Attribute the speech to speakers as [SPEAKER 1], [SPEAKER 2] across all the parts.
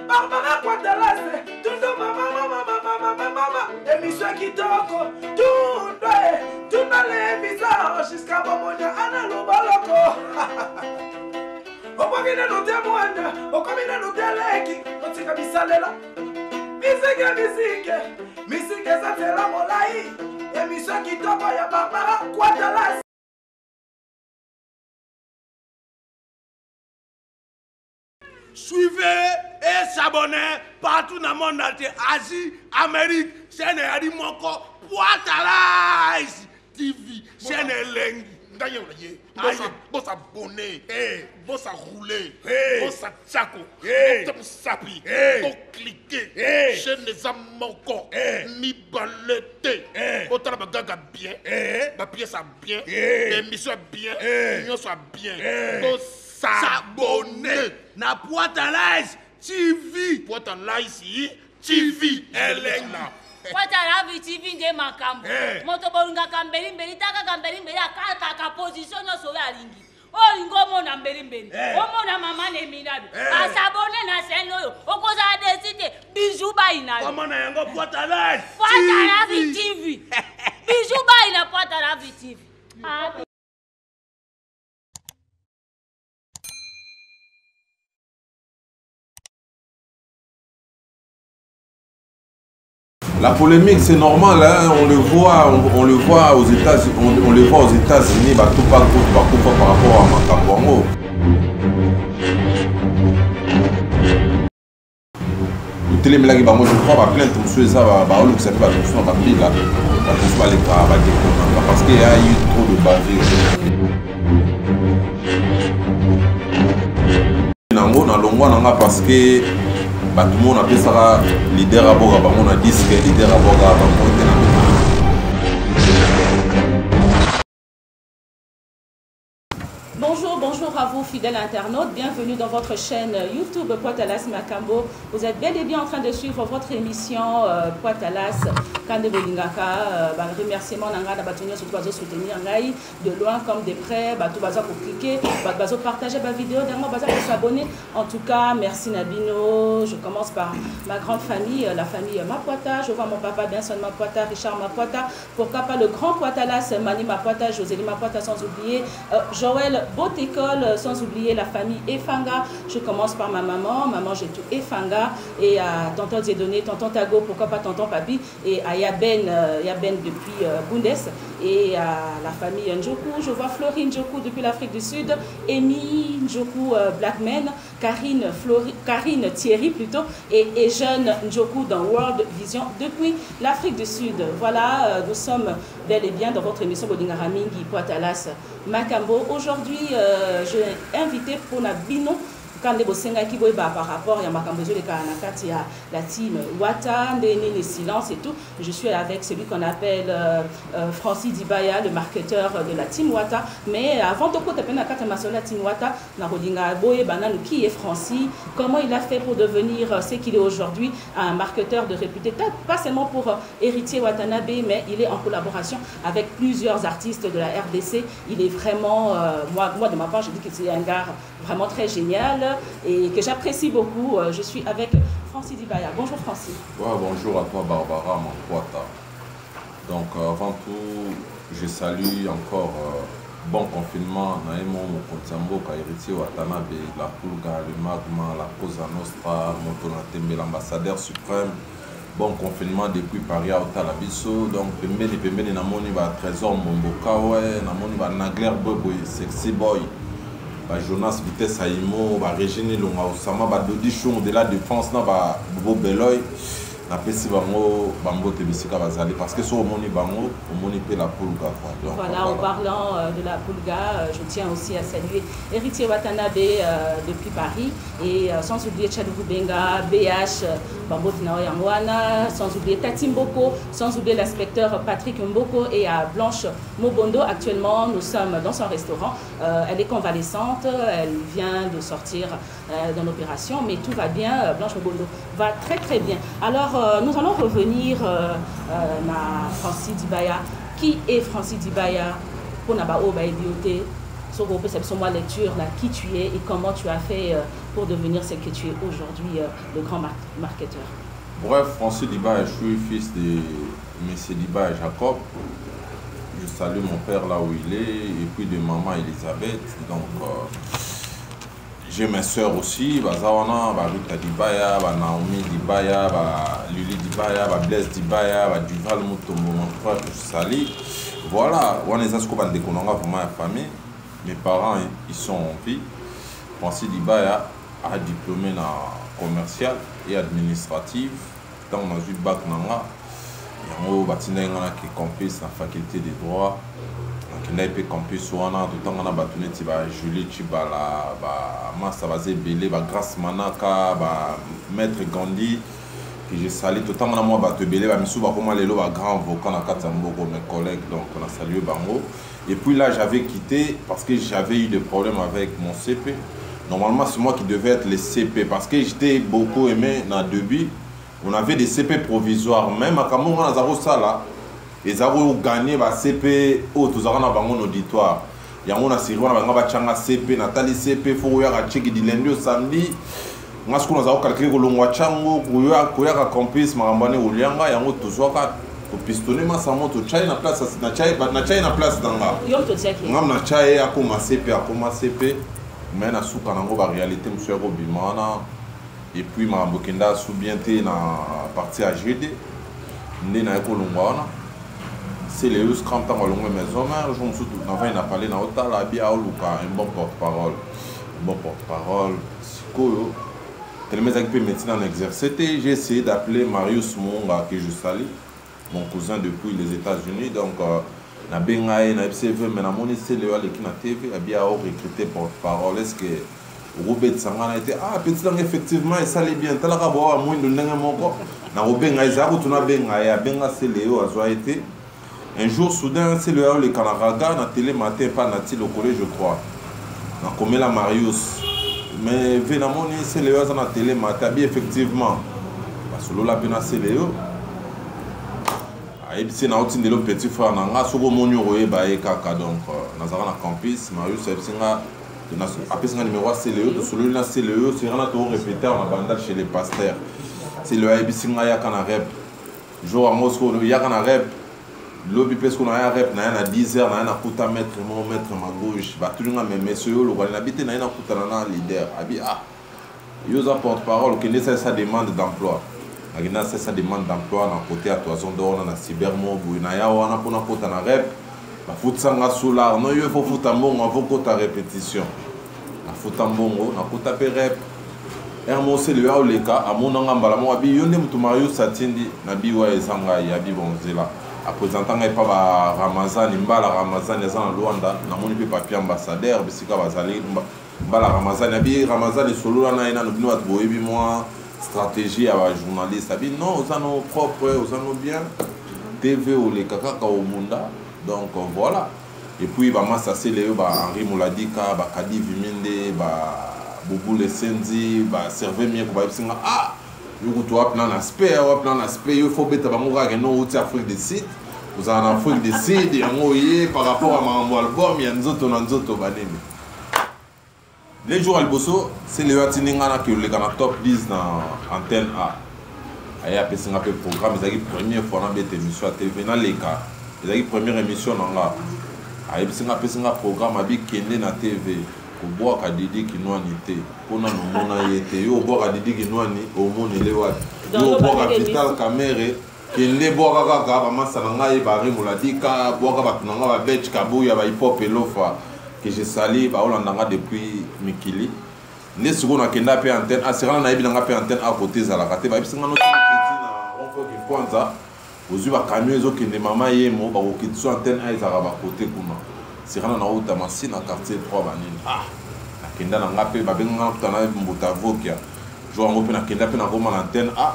[SPEAKER 1] Barbara Quatalase, Tundo mama, émission Kitoko, Tundo les visages jusqu'à Bomonia, Anna Lobaloko. Okomina no témoigne, okomina no teleki, otika bisalela. Musique ça c'est la molai. Émission Kitoko ya Barbara Quatalase.
[SPEAKER 2] Suivez et s'abonnez partout dans le monde entier, Asie, Amérique, chaîne Adi Moko, Poitalaise TV, chaîne Lengi.
[SPEAKER 3] Boss abonné, boss a roulé,
[SPEAKER 2] Hey.
[SPEAKER 3] boss a tchako,
[SPEAKER 2] Hey.
[SPEAKER 3] boss sapi,
[SPEAKER 2] Hey.
[SPEAKER 3] boss cliquer,
[SPEAKER 2] Hey.
[SPEAKER 3] chaîne les amoko,
[SPEAKER 2] Hey.
[SPEAKER 3] mi balete,
[SPEAKER 2] Hey.
[SPEAKER 3] autant la gaga bien,
[SPEAKER 2] Hey.
[SPEAKER 3] ma pièce a bien,
[SPEAKER 2] Hey.
[SPEAKER 3] émission bien,
[SPEAKER 2] Hey.
[SPEAKER 3] union soit bien,
[SPEAKER 2] Hey.
[SPEAKER 3] boss s'abonner.
[SPEAKER 2] Na Poitalaise TV.
[SPEAKER 3] Pour là ici, TV,
[SPEAKER 2] elle est
[SPEAKER 3] là.
[SPEAKER 4] Kwatala TV nde makambo.
[SPEAKER 2] Eh.
[SPEAKER 4] Moto bolunga kambeli mbeli taka kambeli mbeli akaka position no so ya lingi. O lingo mona mbeli mbeli. O mona mama ne minabi. Asabone na chaîne oyo. Okoza décider bijou ba ina.
[SPEAKER 2] Comment na yango Poitalaise
[SPEAKER 4] Kwatala TV. Bijou ba ina Kwatala TV. Ah.
[SPEAKER 5] La polémique, c'est normal, hein? On le voit aux États-Unis, on le voit aux États-Unis, bah, tout pas par rapport à Makambo. Le télémélag, bah, moi je crois, bah, plainte, monsieur, ça va, bah, on sait pas, tout ça, bah, pile, là, parce qu'il y a eu trop de bavures. Parce que bah, tout le monde appelle ça leader à bord, on a dit que leader à bord,
[SPEAKER 6] Bonjour à vous fidèles internautes, bienvenue dans votre chaîne YouTube Poitalasse Makambo. Vous êtes bel et bien en train de suivre votre émission Poitalasse Kande Bolingaka. Remerciement Nanga Batonio sur Bazo soutenir Ngai de loin comme de près, tout Bazo pour cliquer, Bazo partager ma vidéo, dernièrement Bazo pour s'abonner. En tout cas, merci Nabino. Je commence par ma grande famille, la famille Mapoita. Je vois mon papa Benson Mapoita, Richard Mapoita, pourquoi pas le grand Poitalasse Mani Mapoita, Josélie Mapoita, sans oublier Joël Botécole, sans oublier la famille Efanga. Je commence par ma maman j'ai tout Efanga, et à tonton Dieudonné, tonton Tago, pourquoi pas tonton Papi, et à Yaben depuis Bundes, et à la famille Njoku. Je vois Florine Njoku depuis l'Afrique du Sud, Amy Njoku Blackman, Karine Thierry plutôt, et Jeune Njoku dans World Vision depuis l'Afrique du Sud. Voilà, nous sommes bel et bien dans votre émission Bodingara Mingi Poitalasse Makambo. Aujourd'hui, j'ai invité pour la Bino quand les Bosenga qui par rapport à Makambo de Kanakati à la team Wata, les silences et tout. Je suis avec celui qu'on appelle Francis Dibaya, le marketeur de la team Wata. Mais avant de côté la team Wata, qui est Francis, comment il a fait pour devenir ce qu'il est aujourd'hui, un marketeur de réputé, pas seulement pour Héritier Watanabe, mais il est en collaboration avec plusieurs artistes de la RDC. Il est vraiment, moi de ma part, je dis que c'est un gars vraiment très génial et que j'apprécie beaucoup. Je suis avec Francis Dibaya. Bonjour Francis.
[SPEAKER 5] Ouais, bonjour à toi Barbara Mankwata. Donc avant tout, je salue encore bon confinement. Naïmo Mokontiambo, Héritier Watanabe, la Pulga, le Magma, la Cosa Nostra, Motonatembe, l'ambassadeur suprême. Bon confinement depuis Paris à Otalabiso. Donc pembeni namoni ba Trésor Momboka, ouais, namoni ba Nagler Boy, Sexy Boy. Jonas Vitesse Aimo, Régine Longa Osama, Dodi Chou, au-delà de France, Bobo Beloy, parce que sur Omoni Bango, Omoni Pe la Pulga.
[SPEAKER 6] Voilà, en parlant de la Pulga, je tiens aussi à saluer Héritier Watanabe depuis Paris, et sans oublier Tchadou Benga, BH, Bambo Tinaoyamwana, sans oublier Tati Mboko, sans oublier l'inspecteur Patrick Mboko, et à Blanche Mobondo. Actuellement, nous sommes dans son restaurant. Elle est convalescente, elle vient de sortir d'une opération, mais tout va bien. Blanche Mobondo va très très bien. Alors, nous allons revenir à Francis Dibaya. Qui est Francis Dibaya? Pour Nabao Baibiote, sur vos perceptions, moi lecture, là, qui tu es et comment tu as fait pour devenir ce que tu es aujourd'hui, le grand marketeur.
[SPEAKER 5] Bref, Francis Diba, je suis fils de M. Diba et Jacob. Je salue mon père là où il est et puis de maman Elisabeth. Donc, j'ai mes soeurs aussi, Bazawana, Ruta Dibaya, Naomi Dibaya, Lili Dibaya, Blaise Dibaya, Duval Mutombo, mon frère que je salue. Voilà, on est vraiment la famille. Mes parents, ils sont en vie. Francis Dibaya a diplômé dans commercial et administratif. Dans on a eu bac nanga. Yango batina ngana qui campus la faculté de droit. Donc il campus wana tout temps on a batune ti ba Julie Chibala ba Massa Bazé Belé ba Grâce Manaka ba Maître Gandhi que j'ai sali tout temps on a moi battu Belé ba misu ba comment lelo ba grand avocat na Katambo mes collègues donc on a salué bango. Et puis là j'avais quitté parce que j'avais eu des problèmes avec mon CP. Normalement c'est moi qui devais être le CP parce que j'étais beaucoup aimé dans début. On avait des CP provisoires, même à Cameroun, on a ça là. Ils ont gagné le CP au auditoire. Il y a un CP, Nathalie CP, il faut checker du lundi au samedi. On a calculé que l'on a chango, qu'on a campus, marambane ou lianga, il y a un toujours au pistonné, ma samo to chai na place, na chai na place danga.
[SPEAKER 6] Yo to check.
[SPEAKER 5] On a chai à comme CP, mais na souka nango ba réalité monsieur Robimana. Et puis ma bokenda soubienté na partie AGD né na ekolongwana c'est les us crampes dans longue maison mais je me suis tout avant il a parlé na otala bia oluka un bon porte-parole sikoyo tellement ça peut médecine en exercice j'ai essayé d'appeler Marius Monga que je salue mon cousin depuis les États-Unis donc na bengae na FCV mais na moni c'est le qui na TV a bien recruté porte-parole est-ce que Robert Sangana était petit lang effectivement et ça allait bien talaka bo a moins de ndenge moko na obenga ezako tuna benga ya benga c'est Léo a été un jour soudain c'est le Canaraga na télé matin pas na le collège je crois na komela Marius mais venamoni c'est Léo na télé matin bien effectivement parce que lola bena c'est Léo et c'est na otinde le petit frère nanga soko monyo royeba e kaka donc nazara na campus Marius ebsinga après un numéro c'est le celui-là c'est le c'est on a tout répété en bandage chez les pasteurs c'est le ibisinga ya kana rep jour à Moscou ya kana rep lobby parce qu'on a un rep na 10h na kuta mettre ma gauche ba tout nga mais monsieur le roi habité na kuta na leader abi yoza porte-parole que c'est sa demande d'emploi agina c'est sa demande d'emploi na côté à toison d'or na cybermob na ya wana pona kuta na rep la futsanga solar no yo faut futambongo avant kota répétition la futambongo na kota perep ermo c'est le auleka amonanga mbala mo abi yonde mutu Mario Satindi na biwa ezanga ya bibonzela a présentant pas ba Ramazan mbala Ramazan ezana Luanda na moni pe papier ambassadeur bisika bazali mbala Ramazan abi Ramazan solo na ina no bino at boyebi moi stratégie à journaliste abi non osano propre osano bien TV ou les kaka au munda. Donc voilà. Et puis bah moi ça c'est les Henri Mouladika, bah Kadi Viminde, bah Boubou Lesenzi, bah servez mieux pour bah singa you to up plan aspect, il faut bête bah moura no outil Afrique du Sud. Vous en Afrique du Sud et en par rapport à mon album, il y a nzoto banemi. Les jours Alboso, c'est le Watiningana qui est le top 10 dans antenne A. Aya pesinga pe programme, c'est la première fois na bête émission à TV na leka. C'est la première émission nanga. Aya pesinga programme abi kende na TV. Ko boa ka didi kinwani te. Pona no mona yete. Yo boa ka didi kinwani o moni le wat. Yo boa ka Vital Kamere. Kende boa ka ba masa nanga e ba Muladika, boa ka ba tunanga ba Betch Kabuya ba hip hop elofa que je salue ba Olandanga depuis Mikili. Les secondes à Kenda pe antenne a serana na ibinanga pe antenne à côté za la kate ba bisinga no petit na on faut qu'il kwanza ozu ba camion ezo kende mama yemo ba ko kitso antenne a za ba côté kuna serana na uta masina quartier 3 banini na kenda na ngape ba benga tana mbuta vokia jo ngo pe na kenda pe na goma na antenne a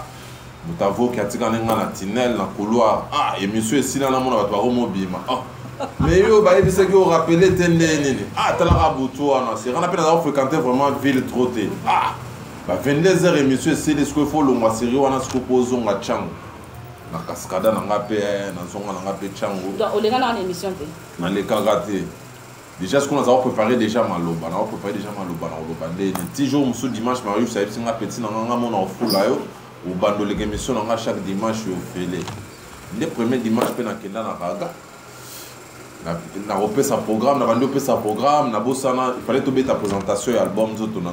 [SPEAKER 5] mbuta vokia tika nga na tunnel na couloir et monsieur esila na mona ba to mobima mais yo ba yebisa ki o rappeler tende nini talaka butu wana c'est rana pena za fréquenter vraiment ville trop té ba 22h et monsieur c'est ce qu'il faut longwa série wana ce pozo nga chango na cascada na ngape na zonga na ngape chango
[SPEAKER 6] donc o lenga na émission té
[SPEAKER 5] na le kagate Déjà, ce qu'on a préparé déjà maloba, on a préparé déjà maloba, les petits jours, monsieur dimanche, Marius, ça a été un petit nanga mon enfant là, au bando les émissions nanga chaque dimanche au félé. Les premiers dimanches, pe na kenda na raga, na repé sa programme, na bando pe sa programme, na bossana, il fallait tomber ta présentation et album zoto na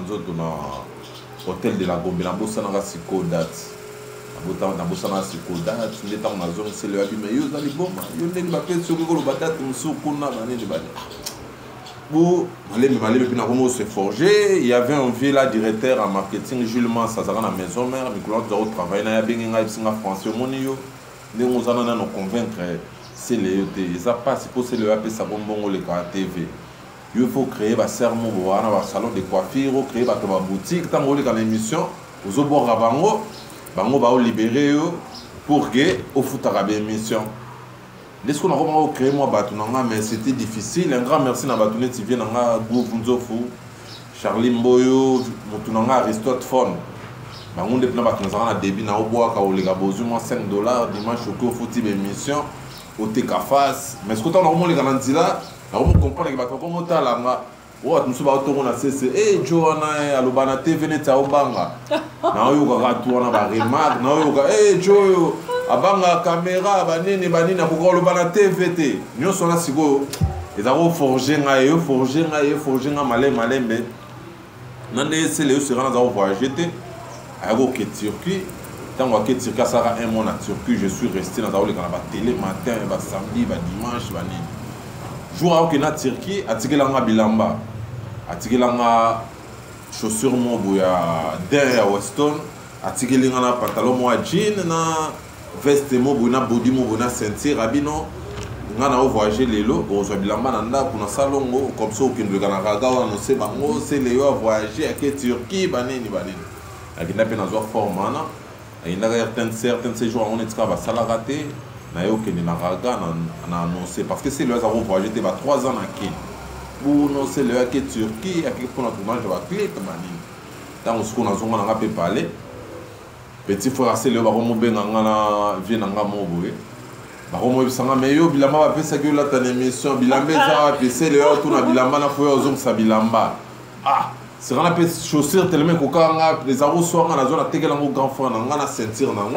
[SPEAKER 5] hôtel de la Gombe, na bossana ga siko date. Na bossana siko date, les temps na zone c'est le abi mais yo za li bomba, yo ndeni ba pe soko ko lo badate musuku na bane de bane. Pour aller se forger, il y avait un vieux là, directeur en marketing, Jules Mans, ça dans la maison mère, mais quand on travaille, il y a bien un français, nous allons convaincre, c'est les ça passe pour c'est le AP ça bon les TV. Il faut créer un sermon, un salon de coiffure, créer une boutique, tant que l'émission, aux obords à Bango va libérer pour que au foot arabe émission. Dès qu'on a vraiment créé moi Batunanga, mais c'était difficile. Un grand merci à Batounet TV, à Groupe Nzofu, Charlie Mboyo, Motunanga, Aristote Fon. On a un débit dans le bois, quand on a besoin de $5, dimanche au foot émission, au TKFAS. Mais ce qu'on a vraiment les garanties là, on comprend que comment tu as là. Oh, nous sommes à CC. Eh, Joana, Alobana TV, Neta Obanga. Na yo ga tourna ba remarque, na yo ga Joe, abanga caméra, banini banina pour Alobana TV te. Nous sommes là sigo. Et ça va forger nga malembe. Nande c'est le sera na voyager te. Ago ke Turquie. Tant que Turquie ça a un mois en Turquie, je suis resté dans la télé matin, samedi, dimanche, banini. Jour à na Turquie, atikela bilamba. Atikela chaussure mo boya der Weston, atikela na pantalon mo jean na veste mo boya body mo boya ceinture abino. Ngana voyager lelo, ozwa bilamba na nda pour na salongo comme ça okende kana raga on sait bango c'est leo voyager à Turquie banini. Akina pe na zo forme na. Il y a certains séjours on est travail salaraté. Na yo kende na raga na annoncé parce que c'est le zéro voyagé te ba 3 ans na Kenya. Pour non c'est le que Turquie a pour notre tournage va clip manine. Dans ce qu'on a zonga na pe parler. Petit frère c'est le ba romo benga na vie na nga mo boye. Ba romo bisanga mais yo bilamba ba pesa que la ta émission bilamba ça va c'est le tout na bilamba na fo yo zong sa bilamba. Ah c'est quand on a chaussures tellement qu'on les arros soient dans la zone à tegel en grand frère dans la ceinture dans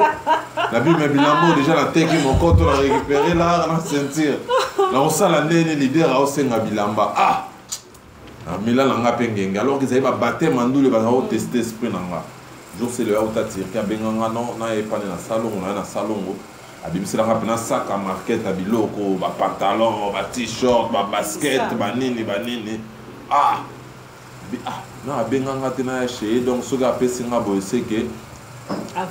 [SPEAKER 5] la vie mais bilambo déjà la teg mon compte on a récupéré là la ceinture là on sent la nene leader à osenga bilamba ah mais là on a pengenga alors qu'ils avaient batté mandou les bazar tester esprit nanga jour c'est le out à tirer qui a benganga non na e pané na salon na salon abimisi la rapena sac à market à biloko ba pantalon ba t-shirt ba basket ba nini ah non abenganga tena chez donc ce gars pesinga boy c'est que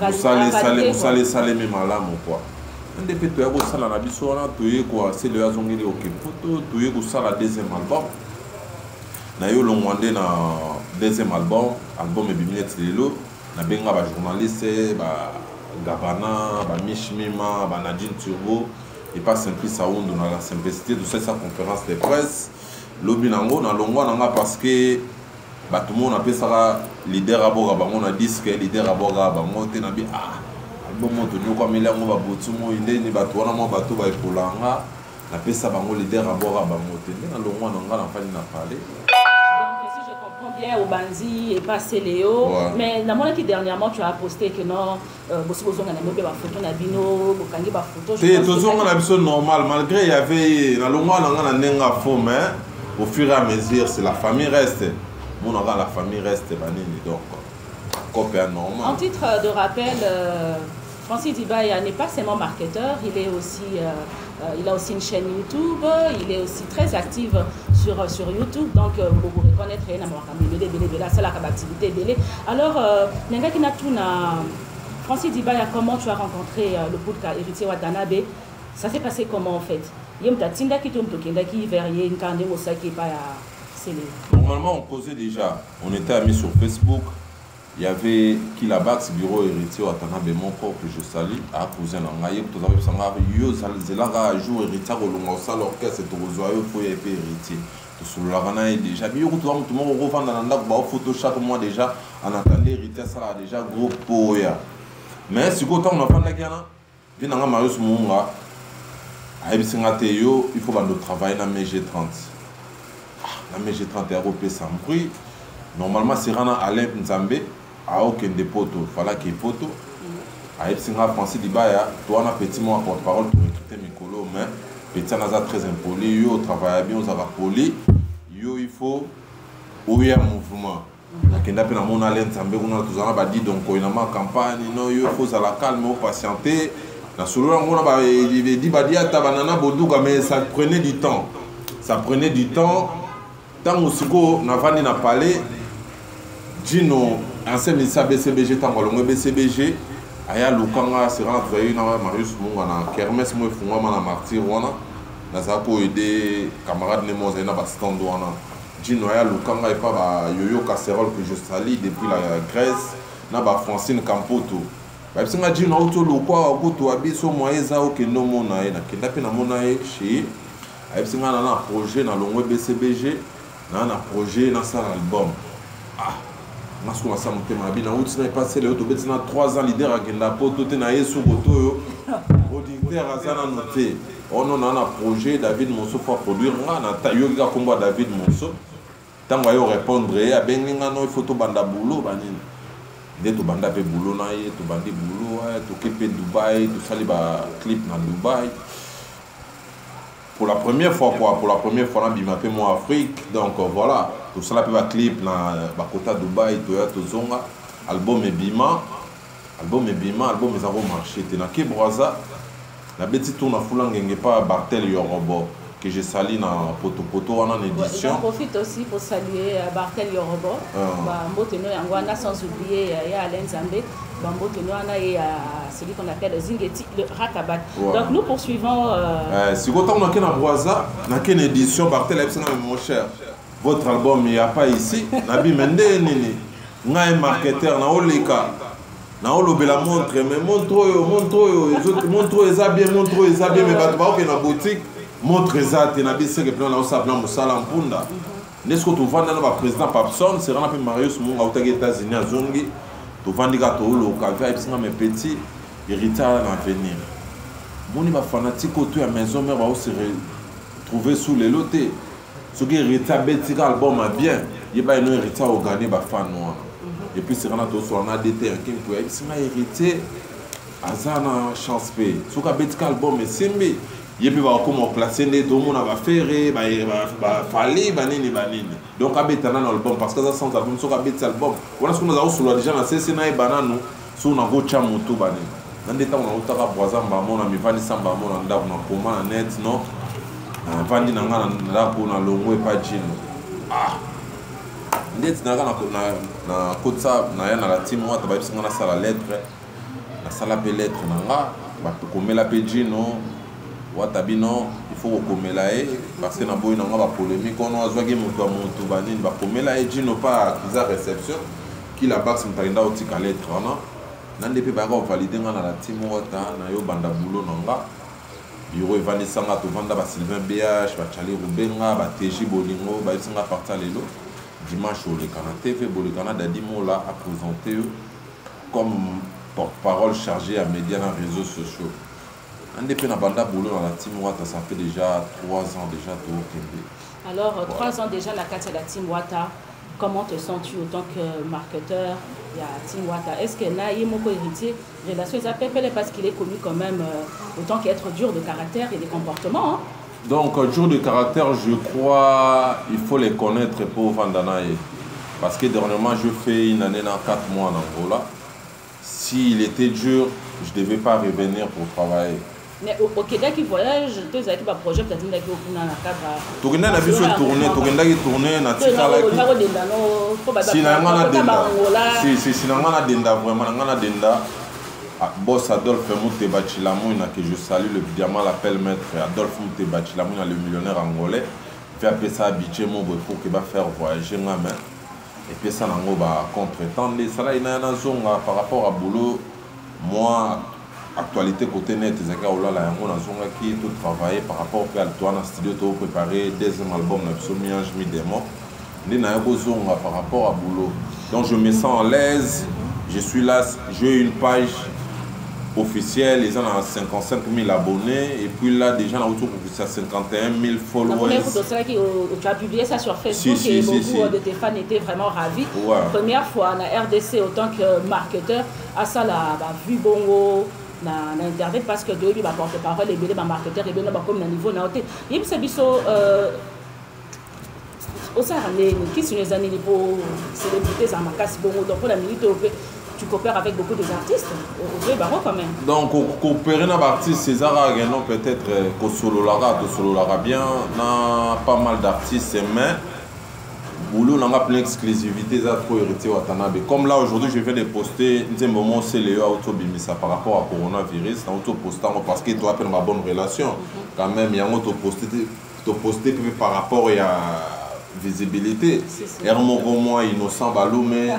[SPEAKER 5] vous salez même malamu quoi ndepé to yako sala na biso na toye quoi c'est le azongeli OK poto toye ko sala deuxième album na yo longwande na deuxième album et bimnet lelo na benga ba journaliste ba Gabana ba Mishmima ba Nadine Turbo et pas Simplice Sound dans la simplicité de cette conférence de presse lobi nango na longwa nanga parce que tout le monde appelle ça leader à bord on a disque leader à bord bango te na bi ah album moto nyoko amela ngo ba botumo inde ni bato wana mo bato ba epolanga na pesa bango leader à bord bango te na longwa nanga na fali na parler.
[SPEAKER 6] Donc si je comprends bien Obanzi et pas Céléo mais la monnaie qui dernièrement tu as posté que non bosi bozonga na mobe ba photo na bino bokangi ba photo
[SPEAKER 5] je pense que na biso normal malgré il y avait na longwa nanga na nenga faux mais au fur et à mesure c'est la famille reste. La famille reste banine donc normal.
[SPEAKER 6] En titre de rappel, Francis Dibaya n'est pas seulement marketeur, il est aussi, il a aussi une chaîne YouTube, il est aussi très actif sur YouTube, donc vous vous reconnaîtrez c'est la activité. Alors, Francis Dibaya, comment tu as rencontré le Poulka héritier Watanabe? Ça s'est passé comment en fait?
[SPEAKER 5] Normalement, on causait déjà. On était amis sur Facebook. Il y avait Kilabax, bureau héritier Watanabe, mon corps que je salue, à cousin Langaye, tout à l'heure, yo Zelaga, jour héritier, l'orchestre, c'est au joyeux, faut y être héritier. Tout sur la rana est déjà. Mais tout le monde revend dans la photo chaque mois déjà. En attendant, héritier, ça a déjà gros pour ya. Mais si vous avez un enfant de la Guyana, il y a un Marius Mounga, il faut travailler dans mes G30. mais j'ai 30 euros payé sans bruit. Normalement, c'est Rana Alain Nzambe, à aucun des poteaux, voilà qu'il y ait poteau. À Epsinga, Francis Dibaya, toi, on a petit mot à porte-parole pour recruter mes colos, mais petit Naza très impoli, yo travaille bien, on a poli, yo il faut ouvrir un mouvement. Donc, na mon Alain Nzambe, on a tous dit donc il y a une campagne, non, il faut ça la calme, patienter. Na solo on a dit badia tabanana boduga, mais ça prenait du temps. Ça prenait du temps. Tant aussi go na vandi na parler. Dino ancien ministre BCBG tant que BCBG aya lukanga sera travailler na Marius Munga na kermesse mo funga na martyr wana na za ko aider camarade ne moza na ba stand wana. Dino aya lukanga et pas ba yoyo casserole que je salue depuis la Grèce na ba Francine Campoto. Ba singa Dino auto lokwa ko to abiso moyeza o ke no mona na kenda pe na mona chez a singa na projet na longwe BCBG na projet na sa album. Ah Parce qu'on a monté ma vie, on a passé les autres 3 ans leader à Genda Poto, on a yesu boto, auditeur à Zana noté. On a un projet, David Monceau pour produire, on a yoga combat David Monceau. Tant qu'on va répondre, à Benga no photo banda boulot, banine. Dès tout banda pe boulot na ye, tout bandi boulot, tout kepe Dubaï, tout ça les clip na Dubaï. Pour la première fois quoi, pour la première fois on a fait moi Afrique, donc voilà. Tout ça peut être clip dans Bakota Dubaï, Toyota Zonga, album et Bima, album ils ont marché. T'es na Kebraza, la petite tourne à Foulang n'est pas Bartel Yorobo que j'ai sali dans Poto en édition.
[SPEAKER 6] J'en profite aussi pour saluer Bartel Yorobo, Mboteno Yangwana sans oublier Alain Nzambe, Mboteno Yana et celui qu'on appelle Zingeti, le Rakabat. Donc nous poursuivons.
[SPEAKER 5] Si vous avez une Braza, une édition Bartel Epsina mon cher. Votre album, il n'y a pas ici. Nabi Mende Nini. Nous sommes marketeur, nous sommes les cas. Nous sommes la montre, mais montre, mais dans la boutique, montre ça, tu as dit que tu as dit Moussala Mpunda. N'est-ce que tu vends dans le président Papson, c'est un peu Marius Munga aux États-Unis à Zongi. Tu vends des gâteaux, le café, mes petits héritages à l'avenir. Mon ima fanatique autour de la maison, mais va se retrouver sous les lotés. Ce qui est hérité album bien, il y a un hérité au gagné par fan noir. Et puis c'est quand on a des terres qui peuvent être hérité à une chance pay. Ce qui est un album est simbi. Il y a comment placer les tout le monde va faire, va faller, banini. Donc à bêta dans l'album parce que ça sans album, ce qui est album. Voilà ce qu'on a sur déjà dans ces scénarios banano, sur na gocha moto banini. Dans des temps on a utara boisam bamon, on a mis vanissa bamon, on a na poma net non. Vandi nanga na na longo pa jino ah ndeti nanga na kotsa na ya na la team wa ba bisinga na sala lettre na sala pe lettre nanga ba komela pe jino wa tabino il faut komela parce que na boy nanga ba polémique on azwaki mutu mutu banini ba komela jino pa kiza réception qui la baxe mtalinda otika lettre na ndepe ba ko valider nga na la team wa ta na yo banda boulot nanga bureau Evani Sanga, tu vends Sylvain BH, Charlie Rubenga, TJ Bolingo, Sanga partir lelo. Dimanche au Lekana TV, Bolikana Dadimo là a présenté comme porte-parole chargé à médias dans les réseaux sociaux. Un des na banda boulot dans la team Wata, ça fait déjà 3 ans déjà tout au Kébé.
[SPEAKER 6] Alors 3 ans déjà la carte de la team Wata. Comment te sens-tu en tant que marketeur? Il y a Team Wata. Est-ce que Naïe Moko héritier, relation parce qu'il est connu quand même autant qu'être dur de caractère et de comportement. Hein?
[SPEAKER 5] Donc, dur de caractère, je crois il faut les connaître pour Vandanaï. Parce que dernièrement, je fais une année dans 4 mois en Angola. S'il était dur, je ne devais pas revenir pour travailler.
[SPEAKER 6] Mais au Québec, il voyage, tu as un projet peut-être qu'il y a un cadre.
[SPEAKER 5] Tu as vu ce tourner, tu as tourné, tu as dit si tu as denda vraiment, boss Adolphe Moutebachilamou, que je salue, le diamant l'appelle maître Adolphe Moutebachilamou, le millionnaire angolais, fait appeler ça habitué pour qu'il va faire voyager. Et puis ça, va contre-temps. Ça là, il y a une zone par rapport à boulot, moi. Actualité côté net, c'est que on a qui tout travaillé par rapport à toi dans le studio, tu as préparé deuxième album, je mis des mots. Par rapport à boulot. Donc je me sens à l'aise, je suis là, j'ai une page officiel, ils ont 55 000 abonnés et puis là déjà on a autour de 51 000 followers.
[SPEAKER 6] Tu as publié ça sur Facebook et beaucoup de tes fans étaient vraiment ravis.
[SPEAKER 5] Ouais.
[SPEAKER 6] Première fois na RDC autant que marketeur à ça la vu bongo na internet parce que de lui va porte-parole et bien marketeur et bien comme na niveau na hôtel. Il se biso au sein qui sont les années pour célébrités en macasse bongo donc pour la minute tu coopères avec beaucoup d'artistes, au vrai barreau quand même. Donc,
[SPEAKER 5] coopérer avec artistes, César a peut-être que solo lara bien, n'a pas mal d'artistes, mais boulot n'a pas plein d'exclusivité, ça trop hérité Watanabe. Comme là aujourd'hui, je viens de poster, un moment c'est Léo Autobimisa par rapport à coronavirus, dans auto-postant parce qu'il doit avoir une bonne relation. Quand même, il y a un auto-posté par rapport à visibilité. Et moi innocent balou mais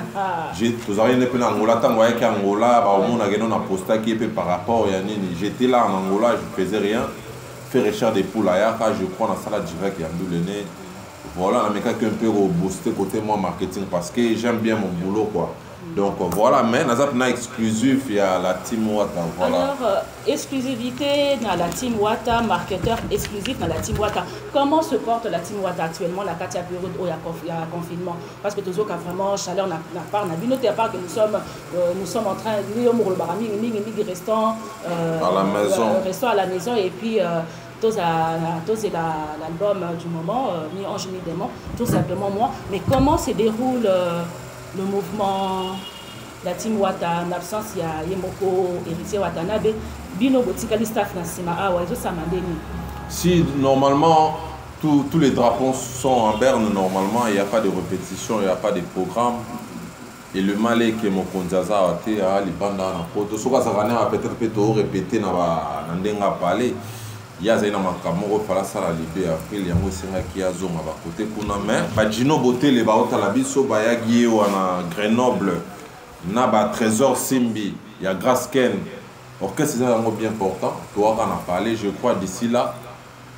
[SPEAKER 5] j'ai tous arrivé en Angola tant voyez qu'Angola bah au monde a gagné un posta qui est par rapport à Nini. J'étais là en Angola, je faisais rien. Faire recherche des poules là, je crois dans la salle direct et en le nez. Voilà, la méca qui un peu boosté côté moi marketing parce que j'aime bien mon boulot quoi. Donc voilà, mais nous avons exclusif, il y a la Team Wata. Voilà.
[SPEAKER 6] Alors, exclusivité dans la Team Wata, marketeur exclusif dans la Team Wata. Comment se porte la Team Wata actuellement, la période où il y a confinement? Parce que tous autres, vraiment, chaleur n'a pas, à part que nous sommes en train de restants
[SPEAKER 5] à la maison.
[SPEAKER 6] Restons à la maison et puis. C'est l'album du moment, ni Ange ni Démon, tout simplement moi. Mais comment se déroule le mouvement, la Team Wata, en absence, il y a Yemoko, Héritier Watanabe, Bino Botikali Staff Nassima,
[SPEAKER 5] si normalement tous les drapeaux sont en berne, normalement il n'y a pas de répétition, il n'y a pas de programme. Et le malais que mon konzaza a été à l'Ibanda, ce que ça va peut-être répéter dans le palais. Il y a des gens qui ont fait la libé après il y a des gens qui ont côté kuna mais badjino boté les baota la biso bayagi wana Grenoble na ba Trésor Simbi il y a Grasken orchestre c'est un mot bien important toi on a parlé je crois d'ici là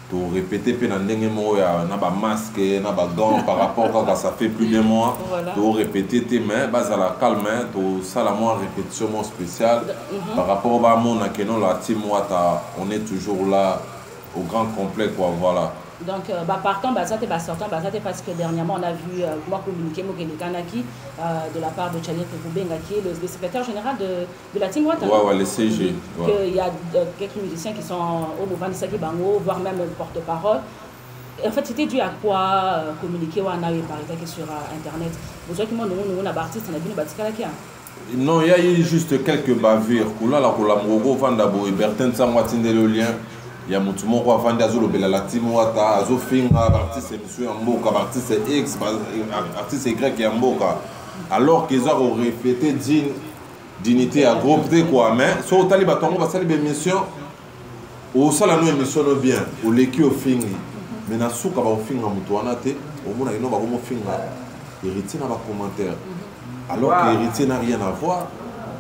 [SPEAKER 5] pour répéter pe na ndenge mo ya na ba masque na ba gants par rapport à ça fait plus de mois pour répéter tes mains bas à la calme to ça la moins répétition spéciale par rapport au monde na kenon la Team Wata on est toujours là au grand complet quoi voilà.
[SPEAKER 6] Donc partant ça t'est sortant parce que dernièrement on a vu moi communiquer Kanaki de la part de Tchalier Koubenga qui est le secrétaire général de la Team Wata.
[SPEAKER 5] Ouais, le CG.
[SPEAKER 6] Il y a quelques musiciens qui sont au mouvement de Saki Bango, voire même le porte-parole. En fait, c'était dû à quoi communiquer ou par exemple sur internet. Vous savez que moi nous on a artiste on a vu nous
[SPEAKER 5] non, il y a eu juste quelques bavures. Kula la Mogo Vandabo et Bertin Samwatinde le lien. Il y a mutu moko avandi azolobela la Team Wata azofinga artiste monsieur Mboka artiste X artiste Y ya Mboka alors qu'ils ont répété dignité à groupe quoi mais so tali batongo basali be mission au sala no émission no bien au leki au fingi mais na suka ba finga mutu wana te au mona ino ba ko finga héritier na ba commentaire alors que héritier n'a rien à voir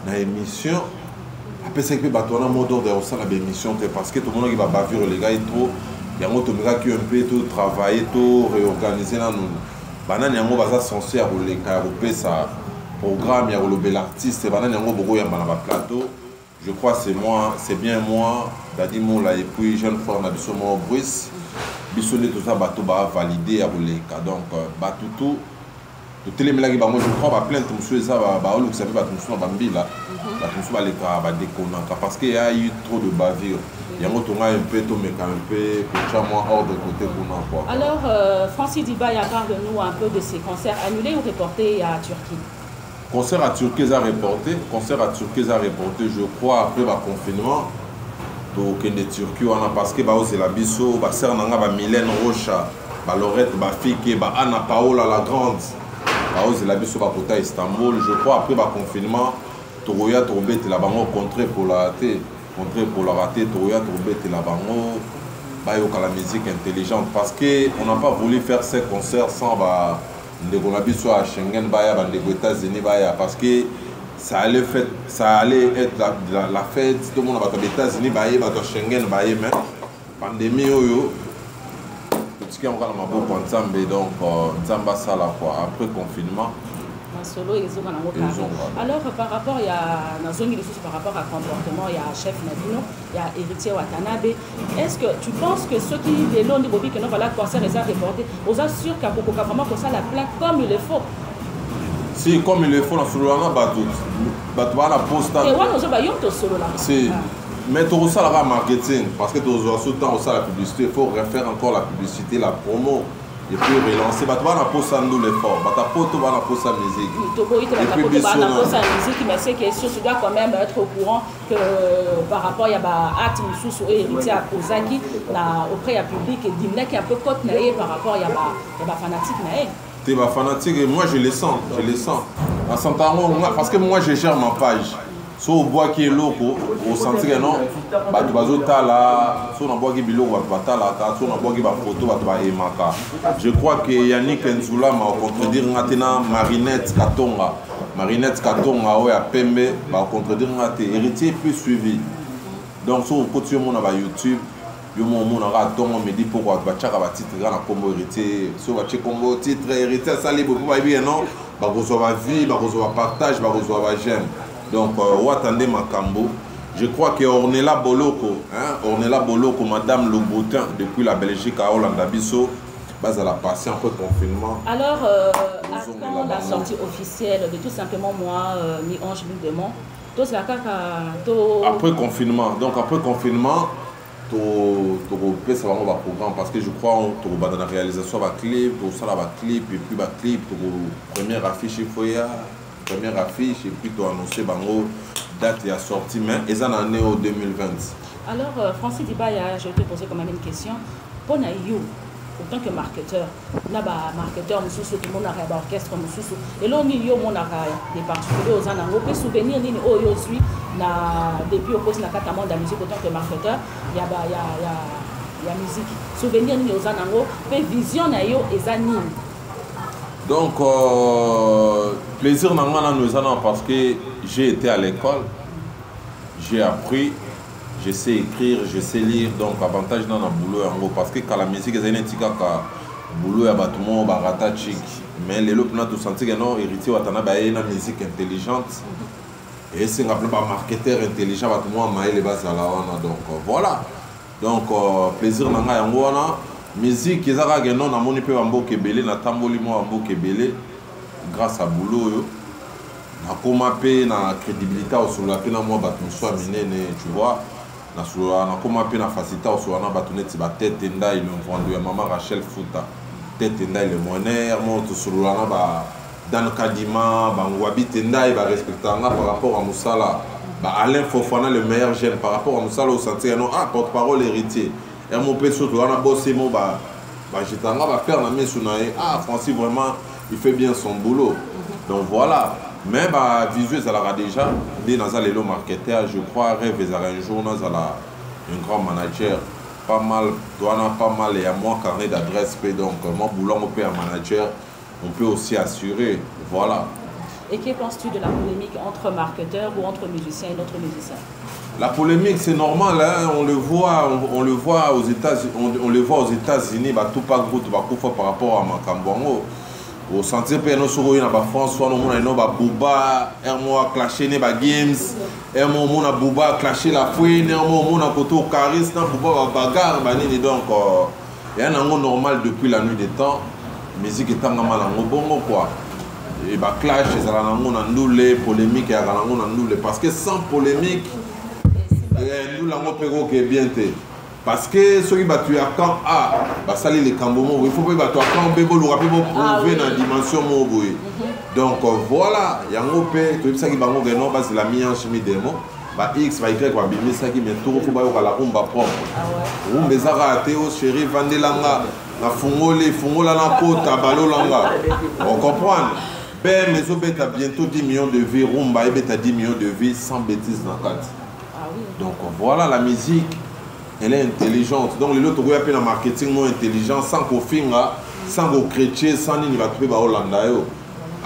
[SPEAKER 5] na émission. Après c'est que on a mot d'ordre au sein de l'émission parce que tout le monde qui va bavir les gars et tout il y a un autre gars qui un peu tout travailler tout réorganiser là nous banane yango baza censé à rouler ça programme ya rouler l'artiste banane yango beaucoup ya na plateau je crois c'est bien moi Dadi Moula et puis jeune frère na biso mo Brice bisonné tout ça bateau ba valider à rouler donc batutu tout les blagues moi je crois ba plainte monsieur ça ba olu que ça fait ba monsieur ba mbila ba monsieur ba les ba déconnant parce qu'il y a eu trop de bavures il y a un peu tout mais un peu pour moi hors de côté pour quoi.
[SPEAKER 6] Alors Francis Dibaya parle-nous un peu de ces concerts annulés ou reportés à Turquie.
[SPEAKER 5] Concert à Turquie a reporté je crois après le confinement donc en Turquie on a parce que ba osé la biso ba sœur nanga ba Mylène Rocha ba Lorette ba Fike ba Anna Paola la grande la biso ba kota Istanbul je crois après le confinement Toroya Torbet la bango contré pour la rater Toroya Torbet la bango ba yoka la musique intelligente parce que on n'a pas voulu faire ces concerts sans ba ndeko na biso à Schengen ba ya ba ndeko États-Unis ba ya parce que ça allait être la fête tout le monde va aux États-Unis ba ya ba Schengen ba ya mais pandémie oyo qui ont encore ma donc Nzamba Sala quoi après confinement
[SPEAKER 6] En solo, ils ont un alors, par rapport, il y a dans zone par rapport à comportement, il y a chef Nadino, il y a héritier Watanabe. Est-ce que tu penses que ceux qui l'ont dit Bobby que non voilà concert et ça reporté, aux assure qu'à Coco vraiment pour ça la plaque comme il le faut.
[SPEAKER 5] Si comme il le faut dans solo là bateau la poste.
[SPEAKER 6] Et ouais nous avons yon solo là.
[SPEAKER 5] Si mais tout ça là marketing parce que tout ça temps ça la publicité, il faut refaire encore la publicité, la promo. Et puis relancer, bah tu vas poser ça nous l'effort, bah ta pote va poser sa musique.
[SPEAKER 6] Et puis sa musique, mais c'est question, tu dois quand même être au courant que par rapport il y a bah acte sous héritier à Kozaki, auprès du public et d'imné qui est un peu côte naïe par rapport il y a bah fanatique naïe.
[SPEAKER 5] T'es bah fanatique et moi je les sens, À Santaron, parce que moi je gère ma page. So au bois qui est loco, au sentir non, bah tu vas au tala, so on bois qui bilo va batala, so on bois qui va photo va emaka. Je crois que Yannick Nzula m'a contredire maintenant Marinette Katonga. Marinette Katonga ouais à Pembe va contredire ngaté héritier plus suivi. Donc so côté mon na YouTube, yo mon na tongo me dit pourquoi va tchaka va titre na combo héritier, so va tcheka combo titre héritier ça libre pour ba bien non, ba recevoir vie, ba recevoir partage, ba recevoir j'aime. Donc, Watande Makambo, je crois que Ornella Boloko, Ornella Boloko, Madame Le Boutin, depuis la Belgique à Hollande Abisso, base à la passer un peu de confinement.
[SPEAKER 6] Alors, attends la sortie officielle de tout simplement moi, Mi-Ange, Mi-Démon,
[SPEAKER 5] après confinement, donc après confinement, tu ça va avoir programme parce que je crois que tu vas dans la réalisation de clip, tu vas dans clip, et puis clip, tu première affiche, il faut y avoir. Première affiche et puis tu as annoncé bango date et a sorti mais ils en année au 2020.
[SPEAKER 6] Alors Francis Dibaya, je vais te poser quand même une question. Pour you, en tant que marketeur, là marketeur mususu tout le monde a orchestre mususu et là on y yo mon a des particuliers aux an on peut souvenir ni oh yo suis na depuis au poste na katamo de la musique en tant que marketeur il y a musique souvenir ni aux an fait vision na yo ezanine.
[SPEAKER 5] Donc, plaisir nous allons parce que j'ai été à l'école, j'ai appris, je sais écrire, je sais lire, donc avantage dans le boulot en gros parce que quand la musique est un boulot à bâtiment, barata chic, mais les lopes tout senti que non héritier Watanabe une musique intelligente et c'est un peu marketeur intelligent bâtiment maï les bases à la wana donc voilà donc plaisir nanga yango wana. Musique ezaka que non na moni pe bambo kebele na tamboli mo bambo kebele grâce à boulot yo na koma pe na crédibilité au sur la pe na moi bato so minene tu vois na sur na koma pe na facilité au sur na bato net ba tête ndai le vendu ya maman Rachel Fouta tête ndai le moner mo to sur na ba dans kadima ba ngwabi ndai ba respectanga par rapport à Moussala ba Alain Fofana le meilleur jeune par rapport à Moussala au sentier non porte-parole héritier. Et mon père surtout, on a bossé mon j'étais en train de faire la main sur Francis vraiment il fait bien son boulot. Donc voilà. Mais visuel ça l'a déjà dès dans les marketeur, je crois rêve un jour dans un grand manager pas mal, pas mal et à moi carnet d'adresse donc mon boulot mon père manager, on peut aussi assurer. Voilà.
[SPEAKER 6] Et que penses-tu de la polémique entre marketeurs ou entre musiciens et d'autres musiciens?
[SPEAKER 5] La polémique c'est normal, hein? on le voit aux États-Unis, tout pas gros, tout pas par rapport à Makambongo. Au sentier PNO sur la France, soit on a Bouba, on a clashé les games, on a Bouba clashé la fouine, on a côté au charisme, Bouba bagarre, donc il y a un angle normal depuis la nuit des temps. Musique est en mal en bongo quoi. Et clash, c'est un angle les polémiques et un angle parce que sans polémique. Nous l'avons fait bien parce que ceux qui battent à quand ça les cambomo il faut pas battre à quand bébé le rapide pour prouver dans dimension moboui donc voilà il y a un peu tout ça qui va nous non parce que la mi-ange mi-démon x va y va bimé ça qui met tout faut pas la rumba propre rumba zara théo chéri vandelanga la fungola na kota balolanga on comprend ben mais au bête bientôt 10 millions de vies rumba et bête 10 millions de vies sans bêtises dans la carte. Donc voilà, la musique, elle est intelligente. Donc les autres, on appelle le marketing non intelligent, sans qu'on finga, sans qu'on chrétien, sans ni va trouver Hollanda.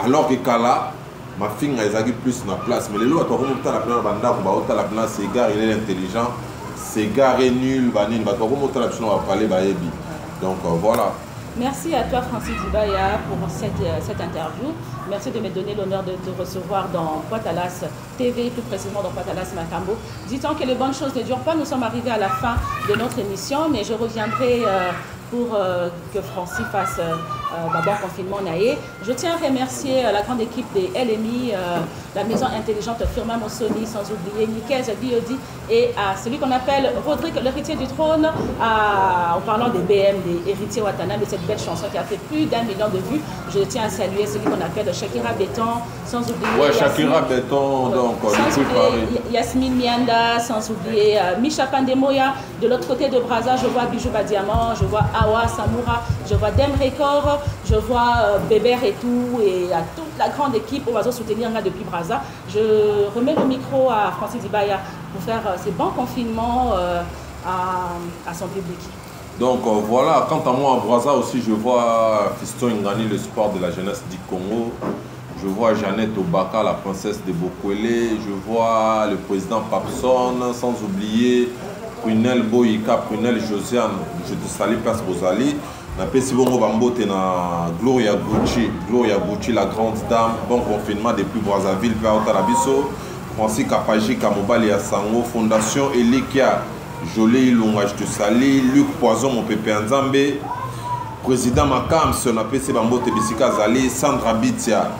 [SPEAKER 5] Alors que Kala, ma finga, elle a plus de place. Mais les autres, on va la place banda, on va la place, c'est gars, il est intelligent, c'est gars, il est nul, on va parler, donc voilà.
[SPEAKER 6] Merci à toi Francis Dibaya pour cette interview. Merci de me donner l'honneur de te recevoir dans Poitalas TV, plus précisément dans Poitalas Macambo. Dit-on que les bonnes choses ne durent pas, nous sommes arrivés à la fin de notre émission, mais je reviendrai pour que Francis fasse d'abord confinement naïe. Je tiens à remercier la grande équipe des LMI, la maison intelligente Firma Mossoni, sans oublier Nikez Biodi et à celui qu'on appelle Rodrigue, l'héritier du trône, en parlant des BM, des héritiers Watanabe, de cette belle chanson qui a fait plus d'1 million de vues. Je tiens à saluer celui qu'on appelle Shakira Béton, sans oublier...
[SPEAKER 5] Ouais, Shakira Béton, donc
[SPEAKER 6] sans oublier Yasmine Mianda, sans oublier Misha Pandemoya. De l'autre côté de Brazza, je vois Bijou Badiamant, je vois Awa Samoura, je vois Dem Record, je vois Bébert et tout, et à toute la grande équipe au va soutenir là depuis Brazza. Je remets le micro à Francis Dibaya pour faire ces bons confinements à son public. Donc
[SPEAKER 5] voilà, quant à moi à Brazza aussi, je vois Fiston Ngani, le sport de la jeunesse du Congo. Je vois Jeannette Obaka, la princesse de Bokwele. Je vois le président Papson, sans oublier Prunel Boyika, Prunel Josiane. Je te salue, Place Rosalie. Napesi bongo bambote na Gloria Gucci, la grande dame. Bon confinement depuis Brazzaville, vers Otarabiso. Francis Kapaji, Kamobali ya Sango, Fondation Elikia, Jolé Ilunga, je te salue. Luc Poison, mon pépé Nzambe. Président Makam, Napesi bambote Bisika Zali, Sandra Bitia,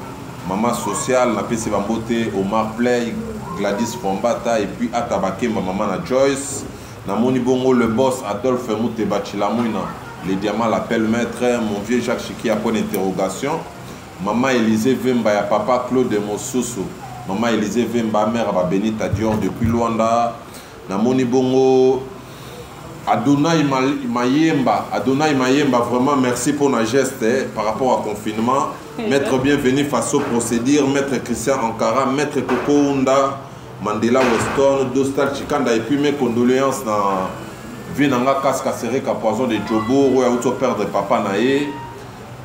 [SPEAKER 5] Maman Sociale, Napesi bambote Omar Play, Gladys Fombata, et puis Atabake, ma maman na Joyce. Namoni bongo le boss Adolphe Moute Bachilamouina. Les diamants l'appellent maître, mon vieux Jacques Chiki à point d'interrogation. Maman Élisée Vemba, ya papa Claude Mosusu. Maman Élisée Vemba, mère à Benita Dior depuis Luanda. Namoni bongo Adonai Mayemba, vraiment merci pour la geste par rapport au confinement. Maître bienvenu face au procédure, maître Christian Ankara, maître Coco Hunda, Mandela Weston, Dostal Chikanda, et puis mes condoléances dans Vinanga Kaska Sereka Poison de Djobo, où il a perdre papa Naé.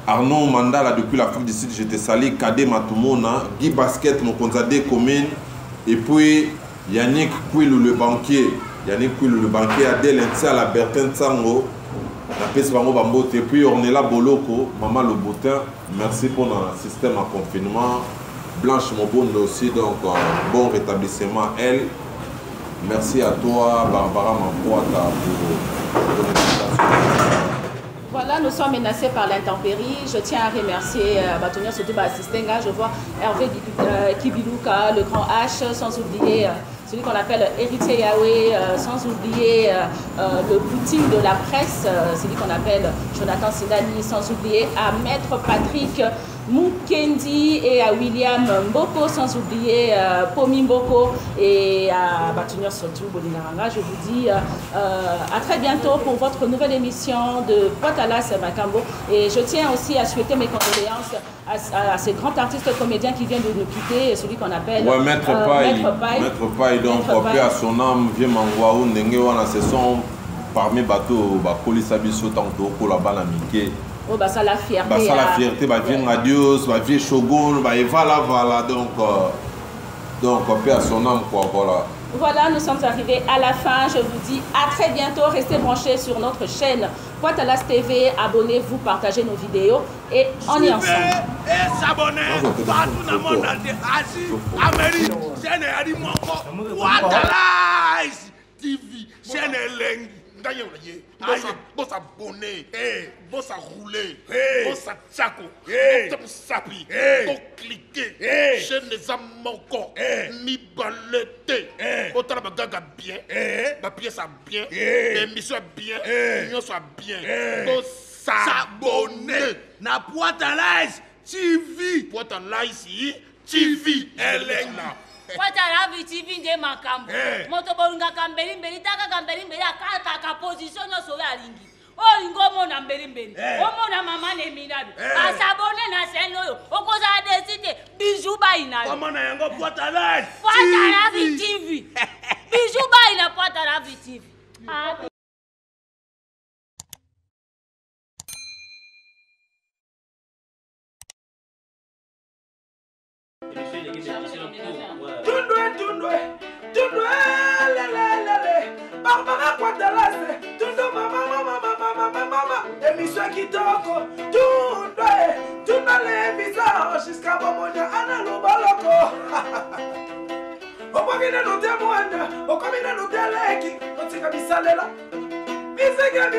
[SPEAKER 5] Arnaud Mandala depuis l'Afrique du Sud, j'étais salé, Kadé Matumona, Guy Basket, mon conzadé commune, et puis Yannick Kouilou le banquier, Adèle Ntia, la Bertin Tsango, la Pes Bango Bambote, et puis Ornella Boloko, Maman Le Boutin, merci pour le système à confinement. Blanche Mobonde aussi, donc bon rétablissement elle. Merci à toi, Barbara Mampoata, pour l'invitation.
[SPEAKER 6] Voilà, nous sommes menacés par l'intempérie. Je tiens à remercier Batonia Sotiba Assistenga. Je vois Hervé Kibiluka, le grand H, sans oublier celui qu'on appelle Héritier Yahweh, sans oublier le boutique de la presse, celui qu'on appelle Jonathan Sidani, sans oublier à Maître Patrick Mukendi et à William Mboko, sans oublier Pomi Mboko et à Batounior Sotou Bolinaranga. Je vous dis à très bientôt pour votre nouvelle émission de Poitalas Macambo. Et je tiens aussi à souhaiter mes condoléances à ces grands artistes comédiens qui viennent de nous quitter, celui qu'on appelle
[SPEAKER 5] Maître Paille, donc paix à son âme, vieux Mangwaou, Nengewana, ce sont parmi les bateaux, Kolisa Bisso, Tanto, Kolabana Mike.
[SPEAKER 6] Oh, bah ça la fierté.
[SPEAKER 5] Bah ça la fierté, bah vieux Radios, bah vieux Shogun, bah et voilà, donc paix à son âme, quoi, voilà.
[SPEAKER 6] Voilà, nous sommes arrivés à la fin. Je vous dis à très bientôt. Restez branchés sur notre chaîne Poitalas TV. Abonnez-vous, partagez nos vidéos et on est ensemble.
[SPEAKER 2] Et s'abonner partout dans le monde, Asie, Amérique, chaîne Adi Moko, Poitalas TV, chaîne Lengi.
[SPEAKER 3] Boss abonné, boss à rouler,
[SPEAKER 2] Hey.
[SPEAKER 3] boss à tchako,
[SPEAKER 2] Hey.
[SPEAKER 3] boss à sapi,
[SPEAKER 2] Hey.
[SPEAKER 3] boss cliquer,
[SPEAKER 2] Hey.
[SPEAKER 3] chaîne des amants,
[SPEAKER 2] Hey.
[SPEAKER 3] mi balete,
[SPEAKER 2] Hey.
[SPEAKER 3] autant la gaga bien,
[SPEAKER 2] Hey.
[SPEAKER 3] ma pièce à bien,
[SPEAKER 2] Hey.
[SPEAKER 3] émission à bien,
[SPEAKER 2] Hey.
[SPEAKER 3] union soit bien,
[SPEAKER 2] Hey.
[SPEAKER 3] boss
[SPEAKER 2] S'abonner na Poitalas TV.
[SPEAKER 3] Poitalas ici, TV,
[SPEAKER 2] Elle est
[SPEAKER 3] là.
[SPEAKER 4] Poitalas TV nde makambo.
[SPEAKER 2] Eh.
[SPEAKER 4] Moto bolingaka mbeli taka mbeli akaka position nyonso oyo alingi. Olingi omona mbeli. Omona mama Neminado. Asabone na chaîne oyo. Okozala desite Bijou Baina.
[SPEAKER 2] Comment na yango Poitalas
[SPEAKER 4] TV. Bijou Baina Poitalas TV. Ah.
[SPEAKER 1] Tundwe, lele, Barbara Poitalas, Tundu mama, émission. émission kitoko tunda les visages jusqu'à bomonia ana lobaloko okomina no témoigne okomina no teleki otika bisalela misike